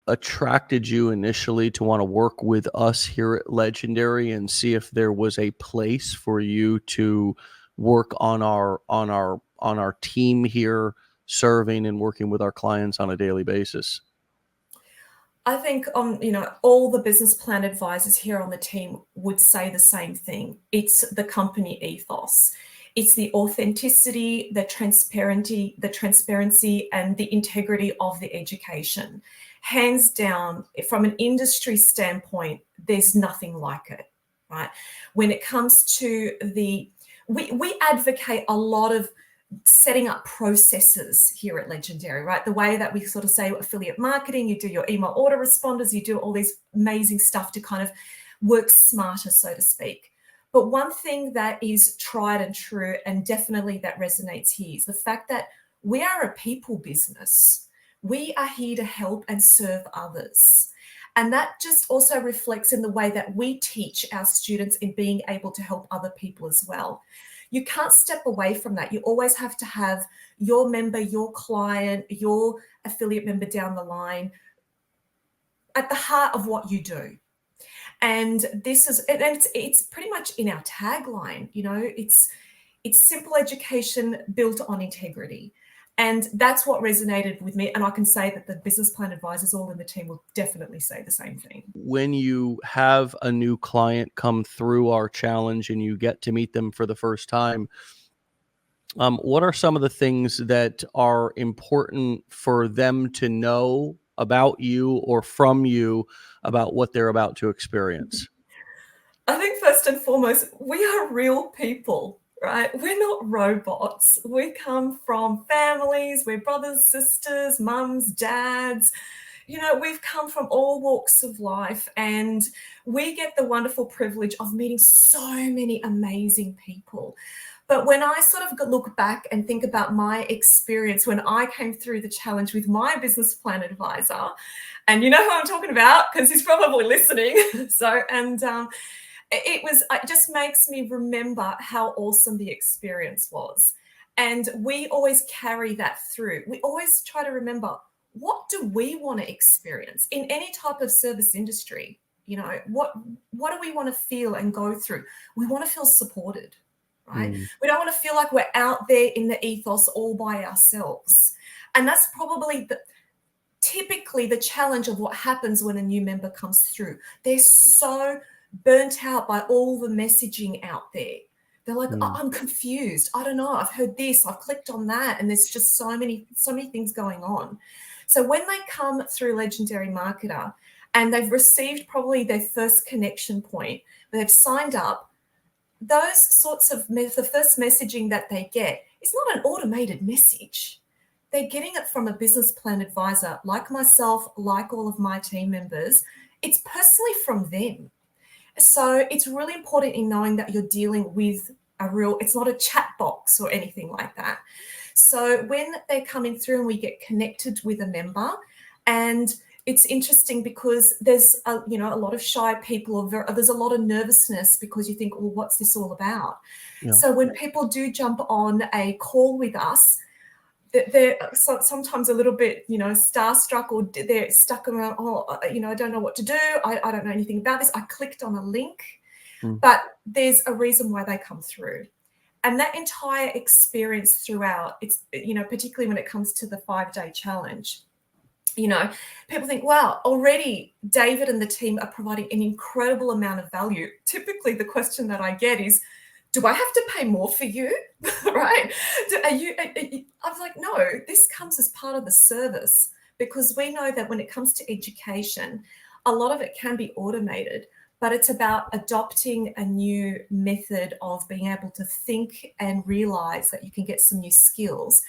attracted you initially to want to work with us here at Legendary and see if there was a place for you to work on our team here, serving and working with our clients on a daily basis? I think all the business plan advisors here on the team would say the same thing. It's the company ethos. It's the authenticity, the transparency, and the integrity of the education. Hands down, from an industry standpoint, there's nothing like it, right? When it comes to we advocate a lot of setting up processes here at Legendary, right? The way that we sort of say affiliate marketing, you do your email autoresponders, you do all these amazing stuff to kind of work smarter, so to speak. But one thing that is tried and true, and definitely that resonates here, is the fact that we are a people business. We are here to help and serve others. And that just also reflects in the way that we teach our students in being able to help other people as well. You can't step away from that. You always have to have your member, your client, your affiliate member down the line at the heart of what you do. And it's pretty much in our tagline, it's simple education built on integrity. And that's what resonated with me. And I can say that the business plan advisors all in the team will definitely say the same thing. When you have a new client come through our challenge and you get to meet them for the first time, what are some of the things that are important for them to know about you or from you about what they're about to experience? I think first and foremost, we are real people, right? We're not robots. We come from families, we're brothers, sisters, mums, dads. We've come from all walks of life, and we get the wonderful privilege of meeting so many amazing people. But when I sort of look back and think about my experience when I came through the challenge with my business plan advisor, and you know who I'm talking about because he's probably listening. It just makes me remember how awesome the experience was. And we always carry that through. We always try to remember, what do we want to experience in any type of service industry? What do we want to feel and go through? We want to feel supported, right? We don't want to feel like we're out there in the ethos all by ourselves. And that's probably typically the challenge of what happens when a new member comes through. They're so burnt out by all the messaging out there. They're like, oh, I'm confused. I don't know. I've heard this. I've clicked on that. And there's just so many things going on. So when they come through Legendary Marketer and they've received probably their first connection point, they've signed up, those sorts of the first messaging that they get is not an automated message. They're getting it from a business plan advisor like myself, like all of my team members. It's personally from them. So it's really important in knowing that you're dealing with it's not a chat box or anything like that. So when they're coming through and we get connected with a member, and it's interesting because there's a lot of shy people, there's a lot of nervousness because you think, well, what's this all about? Yeah. So when people do jump on a call with us, they're sometimes a little bit, starstruck, or they're stuck around, I don't know what to do. I don't know anything about this. I clicked on a link, but there's a reason why they come through. And that entire experience throughout, it's, particularly when it comes to the 5-day challenge, people think, wow, already David and the team are providing an incredible amount of value. Typically the question that I get is, do I have to pay more for you? Right? I was like, no, this comes as part of the service, because we know that when it comes to education, a lot of it can be automated, but it's about adopting a new method of being able to think and realize that you can get some new skills.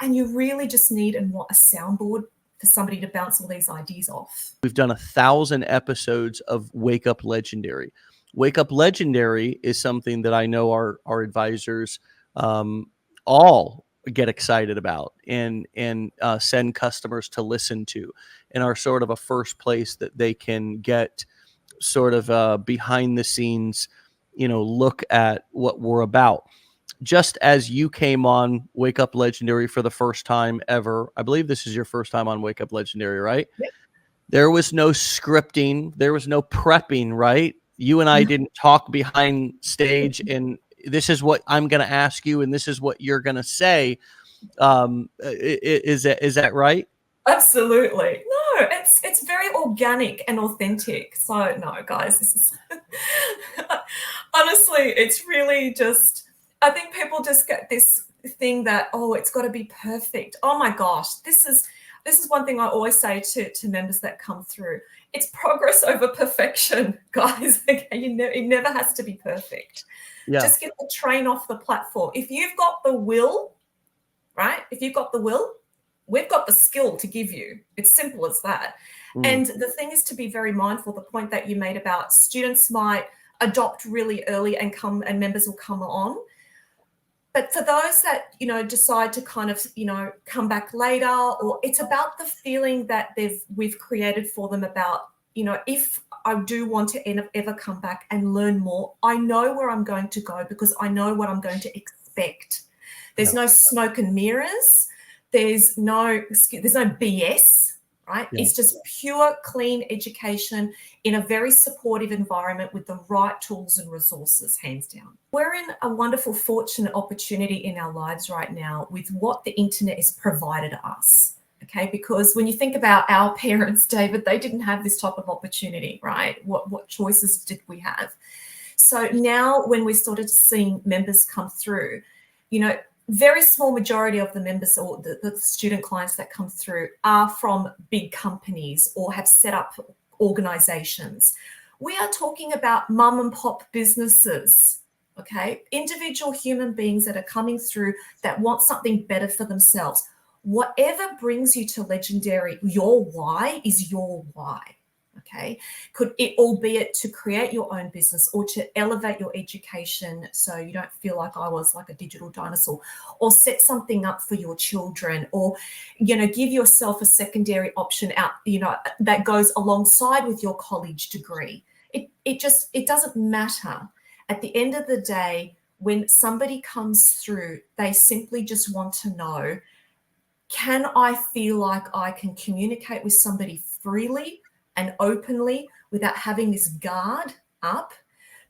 And you really just need and want a soundboard for somebody to bounce all these ideas off. We've done 1,000 episodes of Wake Up Legendary. Wake Up Legendary is something that I know our advisors all get excited about and send customers to listen to, and are sort of a first place that they can get sort of behind the scenes, look at what we're about. Just as you came on Wake Up Legendary for the first time ever, I believe this is your first time on Wake Up Legendary, right? Yep. There was no scripting. There was no prepping, right? You and I didn't talk behind stage and this is what I'm going to ask you and this is what you're going to say. Is that right? Absolutely. No, it's very organic and authentic. So no, guys, this is honestly, it's really just I think people just get this thing that, oh, it's got to be perfect. Oh my gosh, this is one thing I always say to members that come through. It's progress over perfection, guys. Okay, it never has to be perfect. Yeah. Just get the train off the platform. If you've got the will, right? If you've got the will, we've got the skill to give you. It's simple as that. Mm. And the thing is to be very mindful, the point that you made about students might adopt really early and members will come on. But for those that, decide to kind of, come back later, or it's about the feeling that we've created for them about, if I do want to ever come back and learn more, I know where I'm going to go because I know what I'm going to expect. There's Yeah. no smoke and mirrors. There's no BS, right? Yeah. It's just pure, clean education in a very supportive environment with the right tools and resources, hands down. We're in a wonderful, fortunate opportunity in our lives right now with what the internet has provided us. Okay, because when you think about our parents, David, they didn't have this type of opportunity, right? What choices did we have? So now when we started seeing members come through, very small majority of the members or the student clients that come through are from big companies or have set up organizations. We are talking about mum and pop businesses, okay? Individual human beings that are coming through that want something better for themselves. Whatever brings you to Legendary, your why is your why. Okay, could it, albeit to create your own business or to elevate your education so you don't feel like I was like a digital dinosaur, or set something up for your children, or give yourself a secondary option out that goes alongside with your college degree. It doesn't matter. At the end of the day, when somebody comes through, they simply just want to know, can I feel like I can communicate with somebody freely and openly without having this guard up?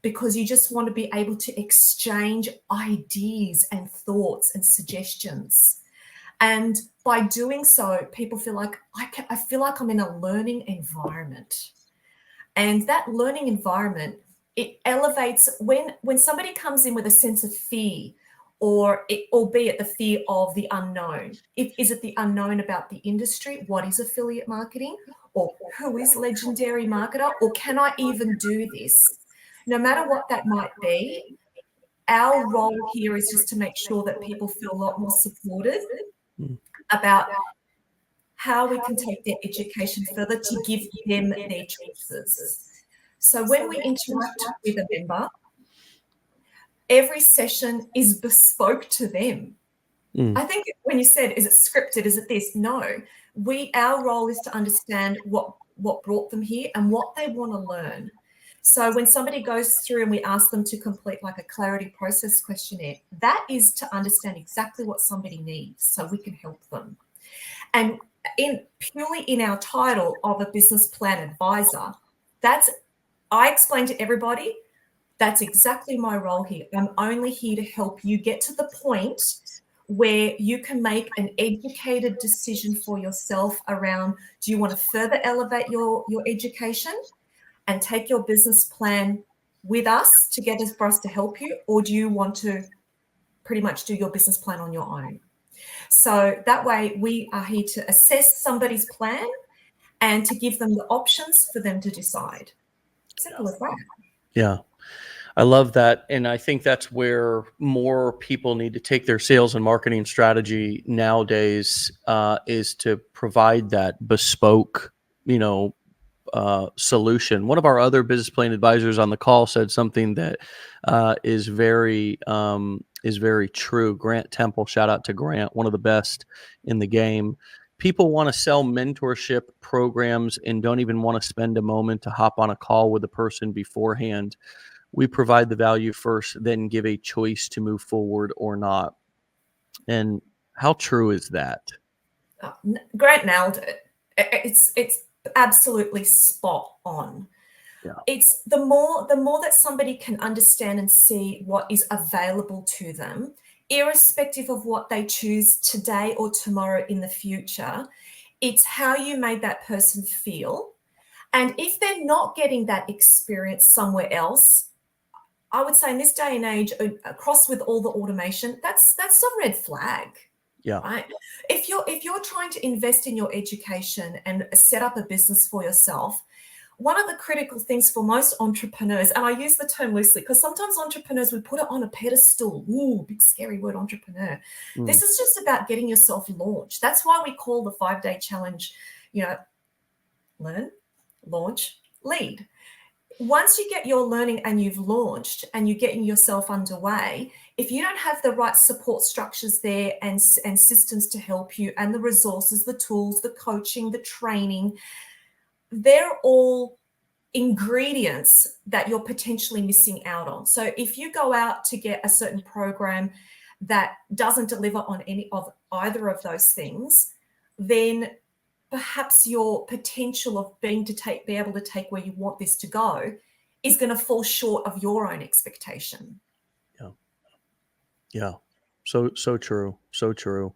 Because you just want to be able to exchange ideas and thoughts and suggestions. And by doing so, people feel like I feel like I'm in a learning environment. And that learning environment, it elevates when somebody comes in with a sense of fear, or albeit the fear of the unknown. Is it the unknown about the industry? What is affiliate marketing? Or who is Legendary Marketer? Or can I even do this? No matter what that might be, our role here is just to make sure that people feel a lot more supported Mm. about how we can take their education further to give them their choices. So when we interact with a member, every session is bespoke to them. Mm. I think when you said, is it scripted? Is it this? No. Our role is to understand what brought them here and what they want to learn. So when somebody goes through and we ask them to complete like a clarity process questionnaire, that is to understand exactly what somebody needs so we can help them. And purely in our title of a business plan advisor, I explain to everybody, that's exactly my role here. I'm only here to help you get to the point where you can make an educated decision for yourself around, do you want to further elevate your education and take your business plan with us together for us to help you, or do you want to pretty much do your business plan on your own? So that way we are here to assess somebody's plan and to give them the options for them to decide. Simple as that. Yeah. I love that. And I think that's where more people need to take their sales and marketing strategy nowadays, is to provide that bespoke, solution. One of our other business plan advisors on the call said something that is very true. Grant Temple, shout out to Grant, one of the best in the game. People want to sell mentorship programs and don't even want to spend a moment to hop on a call with a person beforehand. We provide the value first, then give a choice to move forward or not. And how true is that? Grant nailed it. It's Absolutely spot on. Yeah. It's the more that somebody can understand and see what is available to them, irrespective of what they choose today or tomorrow in the future. It's how you made that person feel. And if they're not getting that experience somewhere else, I would say in this day and age, across with all the automation, that's a red flag, Yeah. right? If you're trying to invest in your education and set up a business for yourself, one of the critical things for most entrepreneurs, and I use the term loosely because sometimes entrepreneurs, we put it on a pedestal. Ooh, big scary word, entrepreneur. Mm. This is just about getting yourself launched. That's why we call the 5-day challenge, learn, launch, lead. Once you get your learning and you've launched and you're getting yourself underway, if you don't have the right support structures there and systems to help you, and the resources, the tools, the coaching, the training, they're all ingredients that you're potentially missing out on. So if you go out to get a certain program that doesn't deliver on any of either of those things, then perhaps your potential of be able to take where you want this to go is going to fall short of your own expectation. Yeah. Yeah. So true. So true.